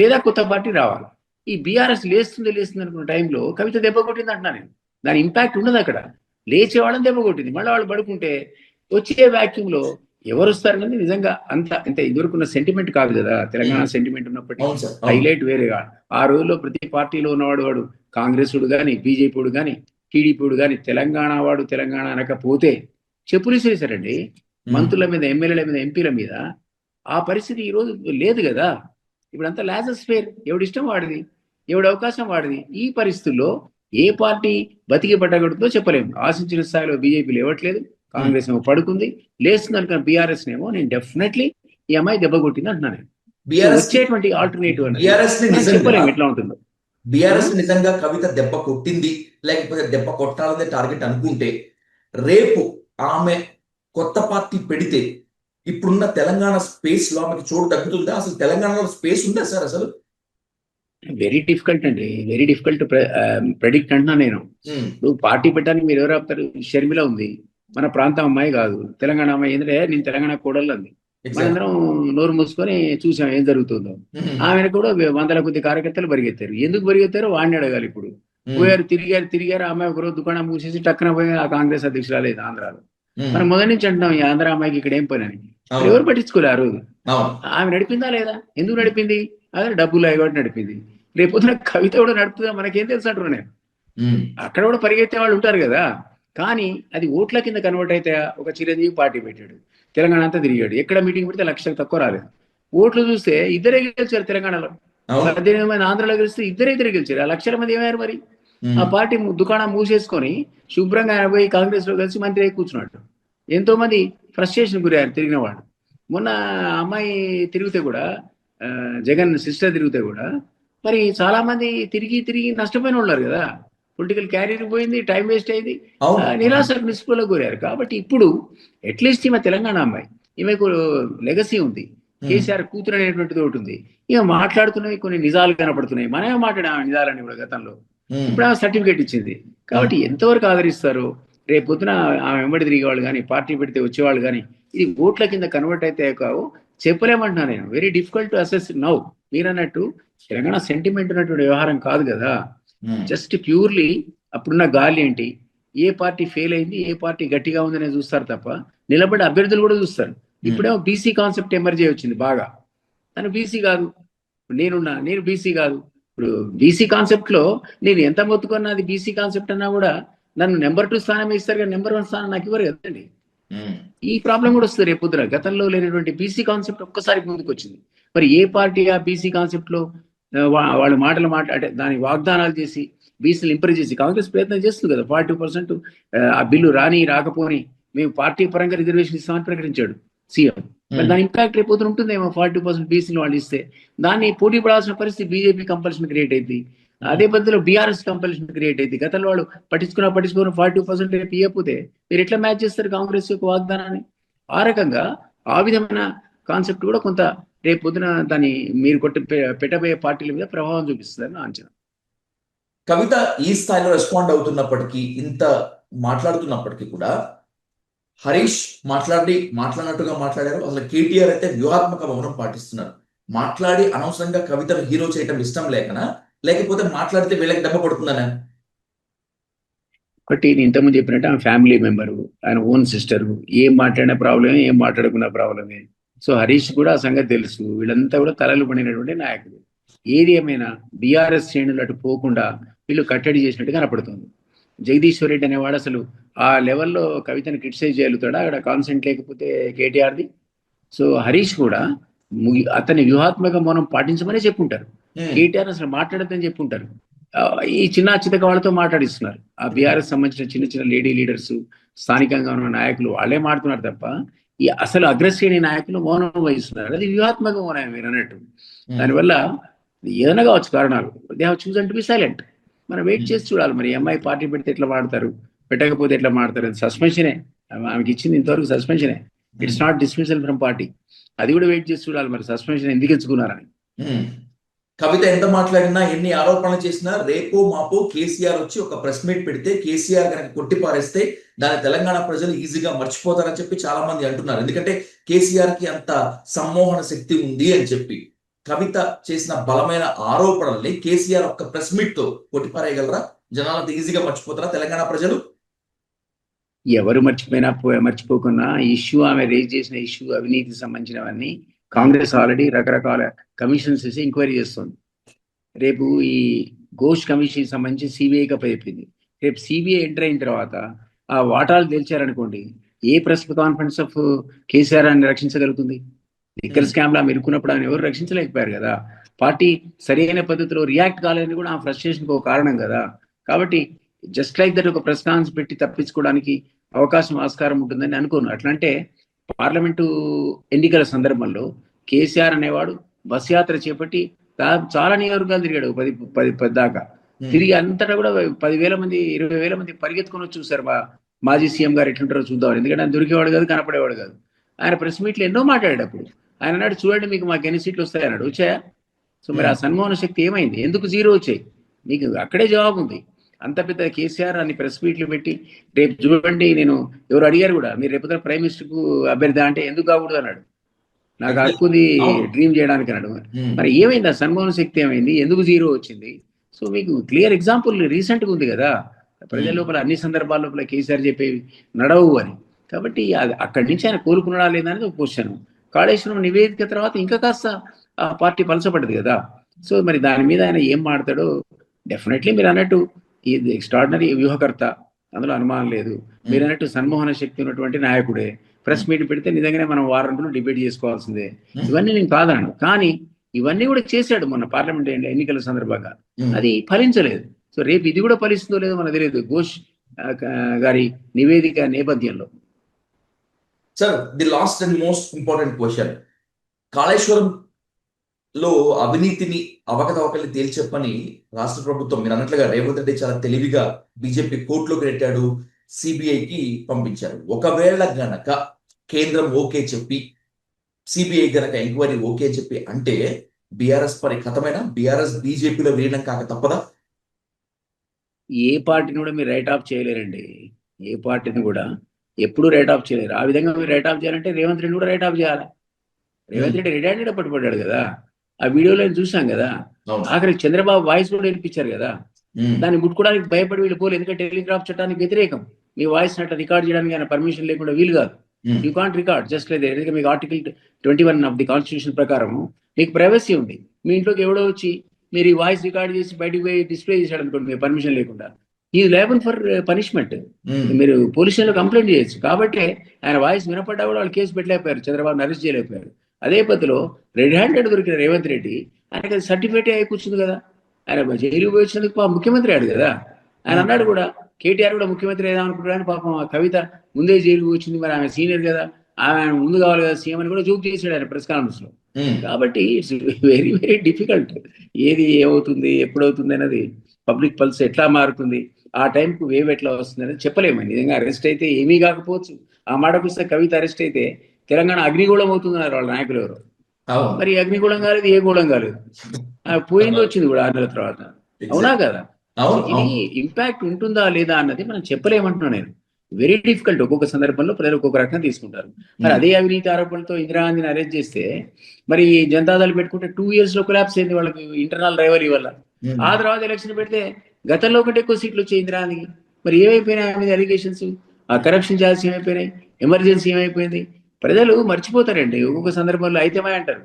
లేదా కొత్త పార్టీ రావాలి. ఈ బీఆర్ఎస్ లేస్తుంది అనుకున్న టైంలో కవిత దెబ్బ కొట్టింది అంటున్నా నేను. దాని ఇంపాక్ట్ ఉండదు అక్కడ. లేచే వాళ్ళని దెబ్బ కొట్టింది. మళ్ళీ వాళ్ళు పడుకుంటే వచ్చే వ్యాక్యూమ్ లో ఎవరు వస్తారనేది నిజంగా అంత ఇదివరకున్న సెంటిమెంట్ కాదు కదా. తెలంగాణ సెంటిమెంట్ ఉన్నప్పటికీ హైలైట్ వేరేగా. ఆ రోజుల్లో ప్రతి పార్టీలో ఉన్నవాడు కాంగ్రెస్ కానీ బీజేపీ కానీ టీడీపీ కానీ తెలంగాణ అనకపోతే చెప్పులు ఇసేసారండి మంత్రుల మీద, ఎమ్మెల్యేల మీద, ఎంపీల మీద. ఆ పరిస్థితి ఈ రోజు లేదు కదా. ఇప్పుడంతా లాజెస్ ఫేర్, ఎవడిష్టం వాడిది, ఎవడి అవకాశం వాడిది. ఈ పరిస్థితుల్లో ఏ పార్టీ బతికి పట్టగడుతుందో చెప్పలేము. ఆశించిన స్థాయిలో బీజేపీ లేవట్లేదు, కాంగ్రెస్ ఏమో పడుకుంది. లేస్తుంది అనుకున్న బీఆర్ఎస్ ఏమో నేను డెఫినెట్లీ ఈ అమ్మాయి దెబ్బ కొట్టింది అంటున్నాను. వచ్చేటువంటి ఆల్టర్నేటివ్ చెప్పలేము ఎట్లా ఉంటుందో. బీఆర్ఎస్ నిజంగా కవిత దెబ్బ కొట్టింది లేకపోతే దెబ్బ కొట్టాలనే టార్గెట్ అనుకుంటే, రేపు ఆమె కొత్త పార్టీ పెడితే ఇప్పుడున్న తెలంగాణ స్పేస్ లో ఆమెకి చోటు తగ్గుతుందా? అసలు తెలంగాణలో స్పేస్ ఉందా సార్ అసలు? వెరీ డిఫికల్ట్ అండి, వెరీ డిఫికల్ట్ ప్రెడిక్ట్ అంటున్నా నేను. ఇప్పుడు పార్టీ పెట్టడానికి మీరు ఎవరు ఆపుతారు? షర్మిల ఉంది, మన ప్రాంతం అమ్మాయి కాదు, తెలంగాణ అమ్మాయి. ఎందుకంటే నేను తెలంగాణ కోడళ్ళు అంది. మనందరం నోరు మూసుకొని చూసాం ఏం జరుగుతుందో. ఆమెను కూడా 100 కొద్ది కార్యకర్తలు పరిగెత్తారు. ఎందుకు పరిగెత్తారో వాడిని అడగాలి. ఇప్పుడు పోయారు, తిరిగారు. అమ్మాయి ఒకరోజు దుకాణం మూసేసి టక్కన పోయి ఆ కాంగ్రెస్ అధ్యక్షురాలేదు ఆంధ్రాలో. మనం మొదటి నుంచి అంటున్నాం ఈ ఆంధ్ర అమ్మాయికి ఇక్కడ ఏం పని అని. ఎవరు పట్టించుకోలే ఆ రోజు. ఆమె నడిపిందా లేదా? ఎందుకు నడిపింది? అదే డబ్బులు అయ్యి నడిపింది. రేపొద్దున కవిత కూడా నడుపుతుందా మనకేం తెలుసు అంటున్నా నేను. అక్కడ కూడా పరిగెత్తే వాళ్ళు ఉంటారు కదా. కానీ అది ఓట్ల కింద కన్వర్ట్ అయితే ఒక చిరంజీవి పార్టీ పెట్టాడు, తెలంగాణ అంతా తిరిగాడు. ఎక్కడ మీటింగ్ పెడితే 1,00,000 తక్కువ రాలేదు. ఓట్లు చూస్తే ఇద్దరే గెలిచారు తెలంగాణలో. 18 మంది ఆంధ్రలో గెలిస్తే ఇద్దరే గెలిచారు. 1,00,000 మంది ఏమయ్యారు మరి? ఆ పార్టీ దుకాణం మూసేసుకొని శుభ్రంగా ఆయన పోయి కాంగ్రెస్ లో కలిసి మంత్రి అయి కూర్చున్నాడు. ఎంతో మంది ఫ్రస్ట్రేషన్ గురయ్యారు తిరిగిన వాళ్ళు. మొన్న అమ్మాయి తిరిగితే కూడా, జగన్ సిస్టర్ తిరిగితే కూడా మరి చాలా మంది తిరిగి నష్టపోయిన ఉన్నారు కదా. పొలిటికల్ క్యారియర్ పోయింది, టైం వేస్ట్ అయింది, నిరాశకు నిస్పృహలకు గురయ్యారు. కాబట్టి ఇప్పుడు అట్లీస్ట్ ఈమె తెలంగాణ అమ్మాయి, ఈమెకు లెగసీ ఉంది, కేసీఆర్ కూతురు అనేటువంటిది ఒకటి ఉంది. ఇక మాట్లాడుతున్నవి కొన్ని నిజాలు కనపడుతున్నాయి. మనమే మాట్లాడాము నిజాలని కూడా గతంలో. ఇప్పుడు ఆమె సర్టిఫికేట్ ఇచ్చింది కాబట్టి ఎంతవరకు ఆదరిస్తారు? రేపు పొద్దున ఆమె వెంబడి తిరిగేవాళ్ళు కానీ, పార్టీ పెడితే వచ్చేవాళ్ళు కానీ ఇది ఓట్ల కింద కన్వర్ట్ అయితే కావు చెప్పలేమంటున్నా నేను. Very difficult to assess now. మీరన్నట్టు తెలంగాణ సెంటిమెంట్ ఉన్నటువంటి వ్యవహారం కాదు కదా. జస్ట్ ప్యూర్లీ అప్పుడున్న గాలి ఏంటి, ఏ పార్టీ ఫెయిల్ అయింది, ఏ పార్టీ గట్టిగా ఉందనే చూస్తారు తప్ప నిలబడి అభ్యర్థులు కూడా చూస్తారు. ఇప్పుడేమో బీసీ కాన్సెప్ట్ ఎమర్జీ వచ్చింది బాగా. తను బీసీ కాదు, నేను బీసీ కాదు. ఇప్పుడు బీసీ కాన్సెప్ట్ లో నేను ఎంత మొత్తుకున్నా అది బీసీ కాన్సెప్ట్ అన్నా కూడా నన్ను నెంబర్ 2 స్థానం ఇస్తారు కానీ నెంబర్ 1 స్థానం నాకు ఇవ్వరు కదండి. ఈ ప్రాబ్లం కూడా వస్తుంది రేపు పొద్దున. గతంలో లేనటువంటి బీసీ కాన్సెప్ట్ ఒక్కసారి ముందుకు వచ్చింది. మరి ఏ పార్టీ ఆ బీసీ కాన్సెప్ట్ లో వాళ్ళ మాటలు అంటే దాని వాగ్దానాలు చేసి బీసీలు ఇంప్రెస్ చేసి కాంగ్రెస్ ప్రయత్నం చేస్తుంది కదా. 40% ఆ బిల్లు రాకపోని మేము పార్టీ పరంగా రిజర్వేషన్ ఇస్తామని ప్రకటించాడు సీఎం. మరి దాని ఇంపాక్ట్ రేపు పొద్దున ఉంటుందేమో. 40% బీసీలు వాళ్ళు ఇస్తే దాన్ని పోటీ పడాల్సిన పరిస్థితి బీజేపీ కంపల్షన్ క్రియేట్ అయింది. అదే పద్ధతిలో బీఆర్ఎస్ కంపల్షన్ క్రియేట్ అయింది. గతంలో వాళ్ళు పట్టించుకున్న 40% రేపు ఇవ్వకపోతే మీరు ఎట్లా మ్యాచ్ చేస్తారు కాంగ్రెస్ యొక్క వాగ్దానాన్ని? ఆ రకంగా ఆ విధమైన కాన్సెప్ట్ కూడా కొంత రేపు పొద్దున దాన్ని మీరు పెట్టబోయే పార్టీల మీద ప్రభావం చూపిస్తుందని నా అంచనా. కవిత ఈ స్థాయిలో రెస్పాండ్ అవుతున్నప్పటికీ, ఇంత మాట్లాడుతున్నప్పటికీ కూడా హరీష్ మాట్లాడినట్టుగా మాట్లాడారు. అసలు కేటీఆర్ అయితే వ్యూహాత్మక మౌనం పాటిస్తున్నారు. మాట్లాడి అనవసరంగా కవితను హీరో చేయటం ఇష్టం లేకనా, లేకపోతే మాట్లాడితే వీళ్ళకి దెబ్బ పడుతుందనా? ఒకటి నేను ఇంతకుముందు చెప్పినట్టు ఆమె ఫ్యామిలీ మెంబరు, ఆయన ఓన్ సిస్టరు. ఏం మాట్లాడిన ప్రాబ్లమే, ఏం మాట్లాడుకున్న ప్రాబ్లమే. సో హరీష్ కూడా ఆ సంగతి తెలుసు. వీళ్ళంతా కూడా తలలు పడినటువంటి నాయకులు. ఏది ఏమైనా బీఆర్ఎస్ శ్రేణులు అటు పోకుండా వీళ్ళు కట్టడి చేసినట్టు కనపడుతుంది. జగదీశ్వర్ రెడ్డి అనేవాడు అసలు ఆ లెవెల్లో కవితను క్రిటిసైజ్ చేయగలుగుతాడా అక్కడ కాన్సెంట్ లేకపోతే కేటీఆర్ది? సో హరీష్ కూడా అతని వ్యూహాత్మక మౌనం పాటించమనే చెప్పుంటారు. కేటీఆర్ అసలు మాట్లాడద్దని చెప్పుంటారు. ఈ చిన్న చితక వాళ్ళతో మాట్లాడిస్తున్నారు. ఆ బీఆర్ఎస్ సంబంధించిన చిన్న చిన్న లేడీ లీడర్స్, స్థానికంగా ఉన్న నాయకులు వాళ్ళే మాట్లాడుతున్నారు తప్ప ఈ అసలు అగ్రశ్రేణి నాయకులు మౌనం వహిస్తున్నారు. అది వ్యూహాత్మక మౌనం మీరు అన్నట్టు. దానివల్ల ఏదైనా కావచ్చు కారణాలు. They have chosen to be silent. మనం వెయిట్ చేసి చూడాలి. మరి అమ్మాయి పార్టీ పెడితే ఎట్లా మాడతారు, పెట్టకపోతే ఎట్లా మాడతారు? అది సస్పెన్షనే. ఆమెకి ఇచ్చింది ఇంతవరకు సస్పెన్షనే. It's not dismissal from party. అది కూడా వెయిట్ చేసి చూడాలి మరి సస్పెన్షన్ ఎందుకు ఎంచుకున్నారని. కవిత ఎంత మాట్లాడినా, ఎన్ని ఆరోపణలు చేసినా, రేపో మాపో కేసీఆర్ వచ్చి ఒక ప్రెస్ మీట్ పెడితే, కేసీఆర్ కనుక కొట్టిపారేస్తే దాని తెలంగాణ ప్రజలు ఈజీగా మర్చిపోతారని చెప్పి చాలా మంది అంటున్నారు. ఎందుకంటే కేసీఆర్ కి అంత సమ్మోహన శక్తి ఉంది అని చెప్పి. కవిత చేసిన బలమైన ఆరోపణల్ని కేసీఆర్ ఒక్క ప్రెస్ మీట్ తో కొట్టిపారేయగలరా? జనాలంత ఈజీగా మర్చిపోతారా తెలంగాణ ప్రజలు? ఎవరు మర్చిపోకున్నా ఇష్యూ, ఆమె రేజ్ చేసిన ఇష్యూ, అవినీతికి సంబంధించినవన్నీ కాంగ్రెస్ ఆల్రెడీ రకరకాల కమిషన్స్ వేసి ఎంక్వైరీ చేస్తుంది. రేపు ఈ ఘోష్ కమిషన్ సంబంధించి సిబిఐకి అప్పచెప్పింది. రేపు సిబిఐ ఎంటర్ అయిన తర్వాత ఆ వాటాలు తెలిచారనుకోండి, ఏ ప్రెస్ కాన్ఫరెన్స్ ఆఫ్ కేసీఆర్ అని రక్షించగలుగుతుంది? లిక్కర్ స్కామ్ లా మెరుకున్నప్పుడు ఆయన ఎవరు రక్షించలేకపోయారు కదా. పార్టీ సరైన పద్ధతిలో రియాక్ట్ కాలేదని కూడా ఆ ఫ్రస్ట్రేషన్కి ఒక కారణం కదా. కాబట్టి జస్ట్ లైక్ దట్ ఒక ప్రెస్ కాన్ఫరెన్స్ పెట్టి తప్పించుకోవడానికి అవకాశం, ఆస్కారం ఉంటుందని అనుకోను. అట్లంటే పార్లమెంటు ఎన్నికల సందర్భంలో కేసీఆర్ అనేవాడు బస్ యాత్ర చేపట్టి చాలా నియోజకవర్గాలు తిరిగాడు. 10 దాకా తిరిగి అంతటా కూడా 10,000 మంది 20,000 మంది పరిగెత్తుకొని వచ్చి చూశారు మాజీ సీఎం గారు ఎట్లుంటారో చూద్దాం. ఎందుకంటే ఆయన దొరికేవాడు కాదు, కనపడేవాడు కాదు. ఆయన ప్రెస్ మీట్లు ఎన్నో మాట్లాడాడు. అప్పుడు ఆయన అన్నాడు, చూడండి మీకు మాకు ఎన్ని సీట్లు వస్తాయి అన్నాడు. వచ్చాయా? సో మరి ఆ సన్మోహన శక్తి ఏమైంది? ఎందుకు 0 వచ్చాయి? మీకు అక్కడే జవాబు ఉంది. అంత పెద్ద కేసీఆర్ అన్ని ప్రెస్ మీట్లు పెట్టి రేపు చూడండి, నేను ఎవరు అడిగారు కూడా, మీరు రేపు ప్రైమ్ మినిస్టర్ కు అభ్యర్థి అంటే ఎందుకు కాకూడదు అన్నాడు. నాకు హక్కుంది డ్రీమ్ చేయడానికి అన్నాడు. మరి ఏమైంది? ఆ సన్మోహన శక్తి ఏమైంది? ఎందుకు 0 వచ్చింది? సో మీకు క్లియర్ ఎగ్జాంపుల్ రీసెంట్ గా ఉంది కదా. ప్రజల లోపల అన్ని సందర్భాల లోపల కేసీఆర్ చెప్పేవి నడవు అని. కాబట్టి అక్కడి నుంచి ఆయన కోలుకున్నాడా లేదా అనేది ఒక క్వశ్చన్. కాళేశ్వరం నివేదిక తర్వాత ఇంకా కాస్త ఆ పార్టీ పలసపడ్డది కదా. సో మరి దాని మీద ఆయన ఏం మాడతాడో డెఫినెట్లీ మీరు అన్నట్టు ఇది ఎక్స్ట్రాడినరీ వ్యూహకర్త, అందులో అనుమానం లేదు. మీరు అన్నట్టు సన్మోహన శక్తి ఉన్నటువంటి నాయకుడే. ప్రెస్ మీట్ పెడితే నిజంగానే మనం వారం రోజులు డిబేట్ చేసుకోవాల్సిందే. ఇవన్నీ నేను కాదన్నాను, కానీ ఇవన్నీ కూడా చేశాడు మొన్న పార్లమెంట్ ఎన్నికల సందర్భంగా. అది ఫలించలేదు. సో రేపు ఇది కూడా ఫలిస్తుందో లేదో మనకు తెలియదు ఘోష్ గారి నివేదిక నేపథ్యంలో. Sir, the last and most important question. కాళేశ్వరంలో అవినీతిని, అవకతవకల్ని తేల్చెప్పని రాష్ట్ర ప్రభుత్వం మీరు అన్నట్లుగా రేవంత్ రెడ్డి చాలా తెలివిగా బీజేపీ కోర్టులోకి నెట్టాడు, సిబిఐకి పంపించారు. ఒకవేళ గనక కేంద్రం ఓకే చెప్పి, సిబిఐ గనక ఎంక్వైరీ ఓకే చెప్పి అంటే బీఆర్ఎస్ పని కథమైనా, బీఆర్ఎస్ బీజేపీలో విలీనం కాక తప్పదా? ఏ పార్టీని కూడా మీరు రైట్ ఆఫ్ చేయలేరండి. ఏ పార్టీని కూడా ఎప్పుడు రైట్ ఆఫ్ చేయలేరు. ఆ విధంగా మీరు రైట్ ఆఫ్ చేయాలంటే రేవంత్ రెడ్డి కూడా రైట్ ఆఫ్ చేయాలి. రేవంత్ రెడ్డి రెడీ పట్టుబడ్డాడు కదా. ఆ వీడియోలో చూసాం కదా. ఆఖరికి చంద్రబాబు వాయిస్ కూడా వినిపించారు కదా. దాన్ని ముట్టుకోవడానికి భయపడి వీళ్ళు పోలేదు. ఎందుకంటే టెలిగ్రాఫ్ చట్టానికి వ్యతిరేకం. మీ వాయిస్ అట్లా రికార్డ్ చేయడానికి ఆయన పర్మిషన్ లేకుండా వీలు కాదు. యూ కాంట్ రికార్డ్ జస్ట్ లేదు. ఎందుకంటే మీకు ఆర్టికల్ 21 ఆఫ్ ది కాన్స్టిట్యూషన్ ప్రకారం మీకు ప్రైవసీ ఉంది. మీ ఇంట్లోకి ఎవడో వచ్చి మీరు ఈ వాయిస్ రికార్డ్ చేసి బయటకు పోయి డిస్ప్లే చేశాడు అనుకోండి మీ పర్మిషన్ లేకుండా, ఈ లేబుల్ ఫర్ పనిష్మెంట్. మీరు పోలీస్ స్టేషన్లో కంప్లైంట్ చేయొచ్చు. కాబట్టి ఆయన వాయిస్ వినపడ్డా కూడా వాళ్ళు కేసు పెట్టలేకపోయారు, చంద్రబాబుని అరెస్ట్ చేయలేకపోయారు. అదే పద్ధతిలో రెడ్ హ్యాండెడ్ దొరికిన రేవంత్ రెడ్డి ఆయనకి అది సర్టిఫికేట్ అయి కూర్చుంది కదా. ఆయన జైలుకి పోయి వచ్చినందుకు ముఖ్యమంత్రి అయ్యాడు కదా. ఆయన అన్నాడు కూడా, కేటీఆర్ కూడా ముఖ్యమంత్రి ఏదా అనుకుంటాడు, పాపం ఆ కవిత ముందే జైలుకి వచ్చింది, మరి ఆమె సీనియర్ కదా, ఆమె ముందు కావాలి కదా సీఎం అని కూడా జోక్ చేశాడు ఆయన ప్రెస్ కాన్ఫరెన్స్ లో. కాబట్టి ఇట్స్ వెరీ వెరీ డిఫికల్ట్. ఏది ఏమవుతుంది ఎప్పుడవుతుంది అనేది, పబ్లిక్ పల్స్ ఎట్లా మారుతుంది, ఆ టైంకు వేవ్ ఎట్లా వస్తుంది అనేది చెప్పలేము. నిజంగా అరెస్ట్ అయితే ఏమీ కాకపోవచ్చు. ఆ మాటకు వస్తే కవిత అరెస్ట్ అయితే తెలంగాణ అగ్నిగూళం అవుతుందన్నారు వాళ్ళ నాయకులు ఎవరు. మరి అగ్నిగూళం కాలేదు, ఏ గూళం కాలేదు, పోయింది వచ్చింది కూడా 6 నెలల తర్వాత. అవునా కదా? ఇది ఇంపాక్ట్ ఉంటుందా లేదా అన్నది మనం చెప్పలేమంటున్నాను నేను. Very difficult. ఒక్కొక్క సందర్భంలో ప్రజలు ఒక్కొక్క రకంగా తీసుకుంటారు. మరి అదే అవినీతి ఆరోపణలతో ఇందిరాగాంధీని అరెస్ట్ చేస్తే మరి జనతాదళ్ పెట్టుకుంటే 2 years లో కొలాప్స్ అయింది వాళ్ళకి ఇంటర్నల్ రైవలీ వల్ల. ఆ తర్వాత ఎలక్షన్ పెడితే గతంలో కంటే ఎక్కువ సీట్లు వచ్చాయి ఇందిరాగాంధీకి. మరి ఏమైపోయినాయి మీద అలిగేషన్స్, ఆ కరప్షన్ ఛార్జెస్ ఏమైపోయినాయి, ఎమర్జెన్సీ ఏమైపోయింది, ప్రజలు మర్చిపోతారండి ఒక్కొక్క సందర్భంలో. అయితేమా అంటారు,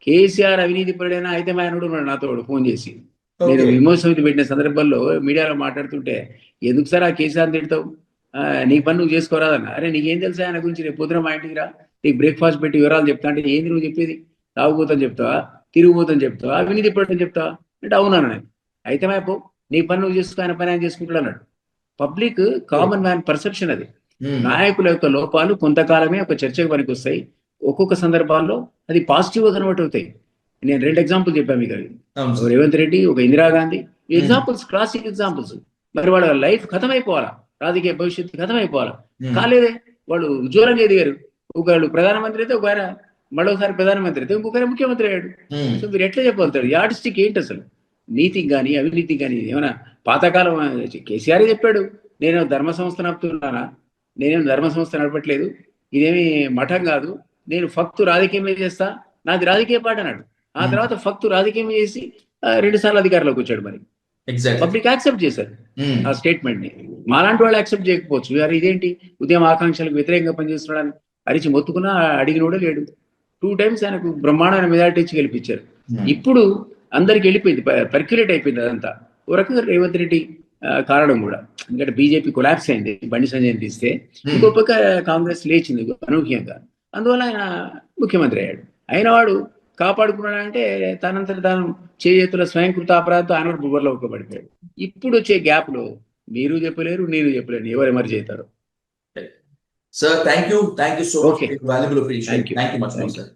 కేసీఆర్ అవినీతి పడైనా అయితేమా అనుడు నాతో ఫోన్ చేసి, నేను విమోచన పెట్టిన సందర్భంలో మీడియాలో మాట్లాడుతుంటే, ఎందుకు సార్ ఆ కేసీఆర్ తిడతావు, నీ పని నువ్వు చేసుకోరాదన్న. అరే నీకేం తెలుసా ఆయన గురించి, రేపు పొద్దున మా ఇంటికి రా, నీకు బ్రేక్ఫాస్ట్ పెట్టి వివరాలు చెప్తా అంటే, ఏంది నువ్వు చెప్పేది, తాగుపోతాని చెప్తావా, తిరిగిపోతాని చెప్తావా, అవినీతి పడటం చెప్తావా అంటే, అవునన్నా నేను. అయితే పో, నీ పని నువ్వు చేసుకో, ఆయన పని ఆయన చేసుకుంటాడు అన్నాడు. పబ్లిక్ కామన్ మ్యాన్ పర్సెప్షన్ అది. నాయకుల యొక్క లోపాలు కొంతకాలమే ఒక చర్చకు పనికి వస్తాయి. ఒక్కొక్క సందర్భాల్లో అది పాజిటివ్ గా కన్వర్ట్ అవుతాయి. నేను 2 ఎగ్జాంపుల్ చెప్పాను మీకు. రేవంత్ రెడ్డి, ఒక ఇందిరాగాంధీ, ఎగ్జాంపుల్స్, క్లాసిక్ ఎగ్జాంపుల్స్. మరి వాళ్ళ లైఫ్ ఖతమైపోవాలా, రాజకీయ భవిష్యత్తు ఖతమైపోవాలా, కాలేదే. వాళ్ళు ఉజ్వలంగా ఎదిగారు. ఒకళ్ళు ప్రధానమంత్రి అయితే, ఒక ఆయన మరోసారి ప్రధానమంత్రి అయితే, ఇంకొకరు ముఖ్యమంత్రి అయ్యాడు. సో మీరు ఎట్లా చెప్పగలుగుతారు? యార్డ్స్టిక్ ఏంటి అసలు? నీతికి కానీ అవినీతికి కానీ ఏమైనా పాతకాలం? కేసీఆర్ చెప్పాడు, నేను ధర్మ సంస్థ నడుపుతున్నానా, నేనేం ధర్మ సంస్థ నడపట్లేదు, ఇదేమి మఠం కాదు, నేను ఫక్తు రాజకీయమే చేస్తా, నాది రాజకీయ పాట అన్నాడు. ఆ తర్వాత ఫక్తు రాజకీయం చేసి 2 సార్లు అధికారంలోకి వచ్చాడు. మరి పబ్లిక్ యాక్సెప్ట్ చేశారు ఆ స్టేట్మెంట్ ని. మాలాంటి వాళ్ళు యాక్సెప్ట్ చేయకపోవచ్చు. అరే ఇదేంటి ఉద్యమ ఆకాంక్షలకు వ్యతిరేకంగా పనిచేస్తున్నాడని అరిచి మొత్తుకున్నా అడిగినోడే లేడు. 2 times ఆయనకు బ్రహ్మాండమైన మెజారిటీ ఇచ్చి గెలిపించారు. ఇప్పుడు అందరికి వెళ్ళిపోయింది, పర్క్యులేట్ అయిపోయింది అదంతా. ఓ రకంగా రేవంత్ రెడ్డి కారణం కూడా. ఎందుకంటే బీజేపీ కొలాప్స్ అయింది బండి సంజయ్ తీస్తే, ఇంకొక కాంగ్రెస్ లేచింది అనూహ్యంగా. అందువల్ల ఆయన ముఖ్యమంత్రి అయ్యాడు. అయిన వాడు కాపాడుకున్నాడంటే తనంతట తాను చేతుల స్వయంకృత అపరాధంతో ఆయన బుబ్బర్లో ఒక్కబడిపోయాడు. ఇప్పుడు వచ్చే గ్యాప్ లో మీరు చెప్పలేరు, నేను చెప్పలేను, ఎవరు ఎమర్జ్ అవుతారు. Sir thank you so much. Valuable appreciation. Thank you much sir.